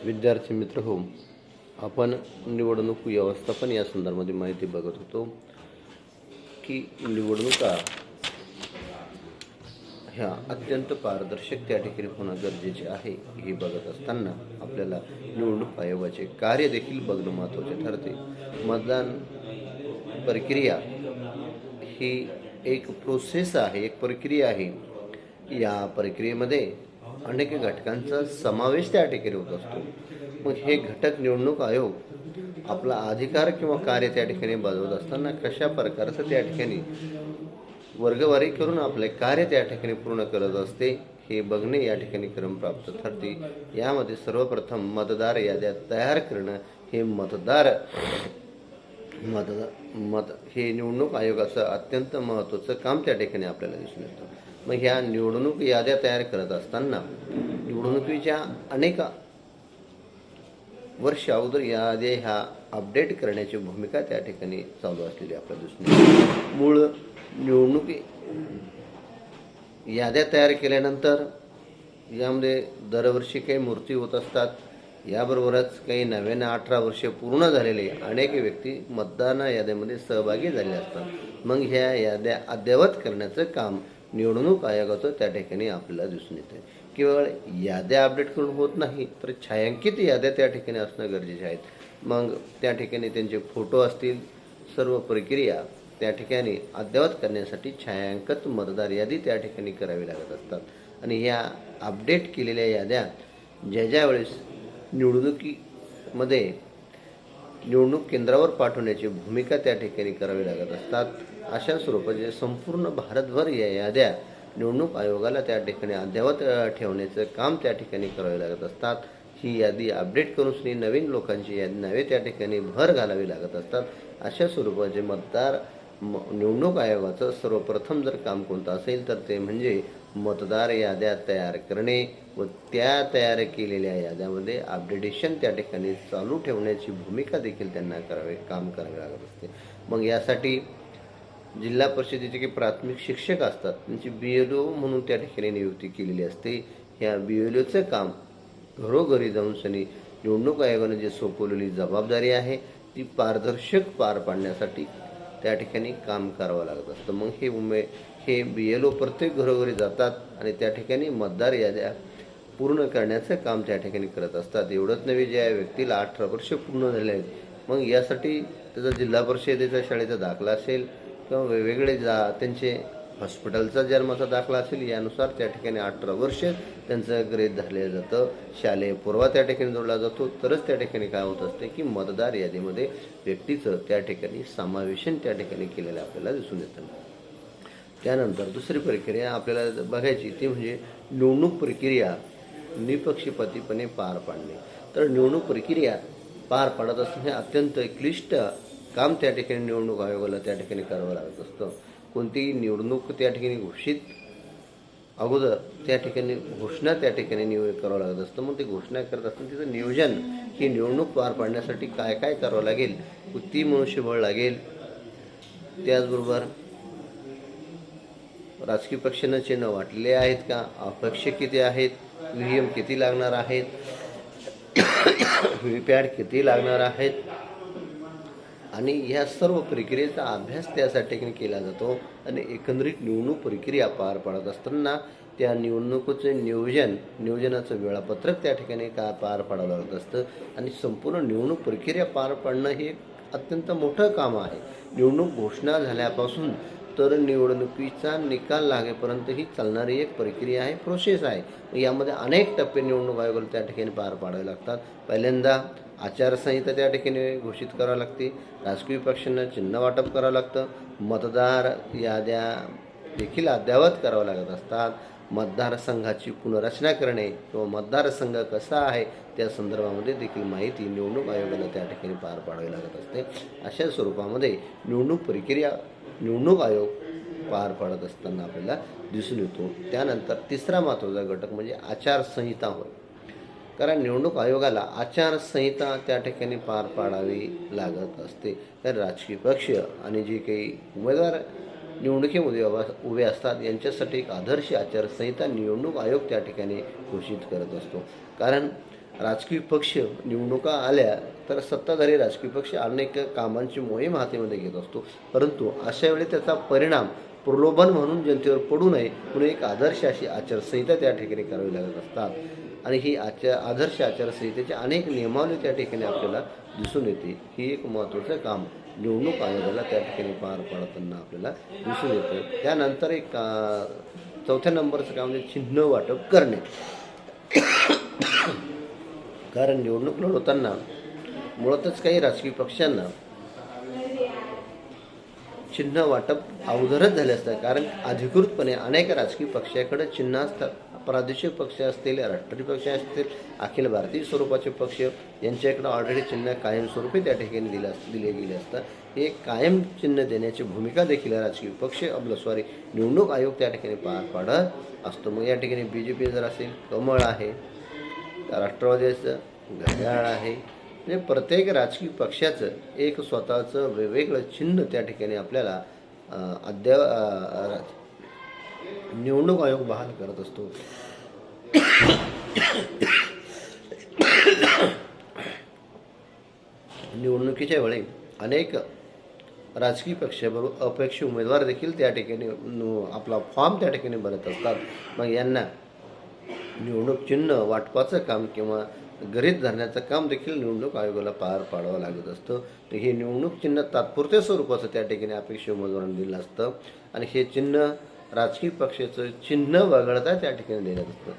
विद्यार्थी मित्र हो, आपण निवडणूक व्यवस्थापन या संदर्भामध्ये माहिती बघत होतो की निवडणुका ह्या अत्यंत पारदर्शक त्या ठिकाणी होणं गरजेचे आहे. हे बघत असताना आपल्याला निवडणूक आयोगाचे कार्य देखील बघणं महत्त्वाचे ठरते. मतदान प्रक्रिया ही एक प्रोसेस आहे, एक प्रक्रिया आहे. या प्रक्रियेमध्ये अनेक घटकांचा समावेश त्या ठिकाणी होत असतो. मग हे घटक निवडणूक आयोग आपला अधिकार किंवा कार्य त्या ठिकाणी बजावत असताना कशा प्रकारचं त्या ठिकाणी वर्गवारी करून आपले कार्य त्या ठिकाणी पूर्ण करत असते हे बघणे या ठिकाणी क्रमप्राप्त ठरते. यामध्ये सर्वप्रथम मतदार याद्या तयार करणं हे हे निवडणूक आयोगाचं अत्यंत महत्त्वाचं काम त्या ठिकाणी आपल्याला दिसून येतं. मग ह्या निवडणूक याद्या तयार करत असताना निवडणुकीच्या अनेक वर्ष अगोदर याद्या ह्या अपडेट करण्याची भूमिका त्या ठिकाणी चालू असलेली आपल्याला दिसून येते. मूळ निवडणुकी याद्या तयार केल्यानंतर यामध्ये दरवर्षी काही मृत्यू होत असतात. याबरोबरच काही 18 वर्षे पूर्ण झालेले अनेक व्यक्ती मतदान याद्यामध्ये सहभागी झाले असतात. मग ह्या याद्या अद्ययावत करण्याचं काम निवडणूक आयोगाचं त्या ठिकाणी आपल्याला दिसून येते. केवळ याद्या अपडेट करून होत नाही, तर छायांकित याद्या त्या ठिकाणी असणं गरजेचे आहेत. मग त्या ठिकाणी त्यांचे फोटो असतील, सर्व प्रक्रिया त्या ठिकाणी अद्ययावत करण्यासाठी छायांकित मतदार यादी त्या ठिकाणी करावी लागत असतात. आणि ह्या अपडेट केलेल्या याद्या ज्या वेळेस निवडणुकीमध्ये निवडणूक केंद्रावर पाठवण्याची भूमिका त्या ठिकाणी करावी लागत असतात. अशा स्वरूपाचे संपूर्ण भारतभर या याद्या निवडणूक आयोगाला त्या ठिकाणी अद्ययावत ठेवण्याचं काम त्या ठिकाणी करावे लागत असतात. ही यादी अपडेट करून नवीन लोकांची यादी नव्हे त्या ठिकाणी भर घालावी लागत असतात. अशा स्वरूपाचे निवडणूक आयोगाचं सर्वप्रथम जर काम कोणतं असेल तर ते म्हणजे मतदार याद्या तयार करणे व त्या तयार केलेल्या याद्यामध्ये अपडेटेशन त्या ठिकाणी चालू ठेवण्याची भूमिका देखील त्यांना काम करावे लागत असते. मग यासाठी जिल्हा परिषदेचे काही प्राथमिक शिक्षक असतात, त्यांची BLO म्हणून त्या ठिकाणी नियुक्ती केलेली असते. ह्या BLOचं काम घरोघरी जाऊन निवडणूक आयोगाने जे सोपवलेली जबाबदारी आहे ती पारदर्शक पार पाडण्यासाठी त्या ठिकाणी काम करावं लागत असतं. मग हे BLO प्रत्येक घरोघरी जातात आणि त्या ठिकाणी मतदार याद्या पूर्ण करण्याचं काम त्या ठिकाणी करत असतात. एवढंच नव्हे, ज्या व्यक्तीला 18 वर्ष पूर्ण झाले आहेत, मग यासाठी त्याचा जिल्हा परिषदेचा शाळेचा दाखला असेल किंवा वेगवेगळे त्यांचे हॉस्पिटलचा जन्माचा दाखला असेल, यानुसार त्या ठिकाणी 18 वर्ष त्यांचं ग्रेड धरलं जातं. शालेय पुरावा त्या ठिकाणी जोडला जातो. तरच त्या ठिकाणी काय होत असते की मतदार यादीमध्ये व्यक्तीचं त्या ठिकाणी समावेशन त्या ठिकाणी केलेलं आपल्याला दिसून येतं. त्यानंतर दुसरी प्रक्रिया आपल्याला बघायची ती म्हणजे निवडणूक प्रक्रिया निपक्षपातीपणे पार पाडणे. तर निवडणूक प्रक्रिया पार पाडत असताना हे अत्यंत क्लिष्ट काम त्या ठिकाणी निवडणूक आयोगाला त्या ठिकाणी करावं लागत असतं. कोणतीही निवडणूक त्या ठिकाणी अगोदर त्या ठिकाणी घोषणा त्या ठिकाणी करावं लागत असतं. मग ते घोषणा करत असताना तिचं नियोजन, ही निवडणूक पार पाडण्यासाठी काय काय करावं लागेल, किती मनुष्यबळ लागेल, त्याचबरोबर राजकीय पक्षांना चिन्ह वाटलेले आहेत का, अपक्ष किती आहेत, EVM किती लागणार आहेत, VVPAT किती लागणार आहेत, आणि ह्या सर्व प्रक्रियेचा अभ्यास त्यासाठी केला जातो. आणि एकंदरीत निवडणूक प्रक्रिया पार पाडत असताना त्या निवडणुकीचं नियोजनाचं वेळापत्रक त्या ठिकाणी पार पाडावं लागत असतं. आणि संपूर्ण निवडणूक प्रक्रिया पार पाडणं हे अत्यंत मोठं काम आहे. निवडणूक घोषणा झाल्यापासून तर निवडणुकीचा निकाल लागेपर्यंत ही चालणारी एक प्रक्रिया आहे, प्रोसेस आहे. यामध्ये अनेक टप्पे निवडणूक आयोगाला त्या ठिकाणी पार पाडावे लागतात. पहिल्यांदा आचारसंहिता त्या ठिकाणी घोषित करावी लागते. राजकीय पक्षांना चिन्ह वाटप करावं लागतं. मतदार याद्या देखील अद्ययावत करावं लागत असतात. मतदारसंघाची पुनर्रचना करणे किंवा मतदारसंघ कसा आहे त्या संदर्भामध्ये देखील माहिती निवडणूक आयोगाला त्या ठिकाणी पार पाडावी लागत असते. अशा स्वरूपामध्ये निवडणूक आयोग पार पाडत असताना आपल्याला दिसून येतो. त्यानंतर तिसरा महत्त्वाचा घटक म्हणजे आचारसंहिता होय. कारण निवडणूक आयोगाला आचारसंहिता त्या ठिकाणी पार पाडावी लागत असते. तर राजकीय पक्ष आणि जे काही उमेदवार निवडणुकीमध्ये उभे असतात यांच्यासाठी एक आदर्श आचारसंहिता निवडणूक आयोग त्या ठिकाणी घोषित करत असतो. कारण राजकीय पक्ष निवडणुका आल्या तर सत्ताधारी राजकीय पक्ष अनेक कामांची मोहीम हातीमध्ये घेत असतो, परंतु अशा वेळी त्याचा परिणाम प्रलोभन म्हणून जनतेवर पडू नये म्हणून एक आदर्श अशी आचारसंहिता त्या ठिकाणी करावी लागत असतात आणि ही आदर्श आचारसंहितेचे अनेक नियमावली त्या ठिकाणी आपल्याला दिसून येते. ही एक महत्त्वाचं काम निवडणूक आयोगाला त्या ठिकाणी पार पाडताना आपल्याला दिसून येतं. त्यानंतर एक चौथ्या नंबरचं काम म्हणजे चिन्ह वाटप करणे. कारण निवडणूक लढवताना मुळातच काही राजकीय पक्षांना चिन्ह वाटप अवघडच झाले असतात. कारण अधिकृतपणे अनेक राजकीय पक्षाकडे चिन्ह असतात. प्रादेशिक पक्ष असतील, राष्ट्रीय पक्ष असतील, अखिल भारतीय स्वरूपाचे पक्ष यांच्याकडे ऑलरेडी चिन्ह कायमस्वरूपी त्या ठिकाणी दिले गेले असतात. हे कायम चिन्ह देण्याची भूमिका देखील राजकीय पक्ष निवडणूक आयोग त्या ठिकाणी पार पाडत असतो. मग या ठिकाणी BJP जर असेल, कमळ आहे, राष्ट्रवादीचं घड्याळ आहे. म्हणजे प्रत्येक राजकीय पक्षाचं एक स्वतःचं वेगवेगळं चिन्ह त्या ठिकाणी आपल्याला निवडणूक आयोग बहाल करत असतो. निवडणुकीच्या वेळी अनेक राजकीय पक्षाबरोबर अपक्ष उमेदवार देखील त्या ठिकाणी आपला फॉर्म त्या ठिकाणी भरत असतात. मग यांना निवडणूक चिन्ह वाटपाचं काम किंवा गरीत धरण्याचं काम देखील निवडणूक आयोगाला पार पाडावं लागत असतं. तर हे निवडणूक चिन्ह तात्पुरत्या स्वरूपाचं त्या ठिकाणी अपेक्षा उमेदवारांना दिलं असतं आणि हे चिन्ह राजकीय पक्षाचं चिन्ह वगळता त्या ठिकाणी देण्यात असतं.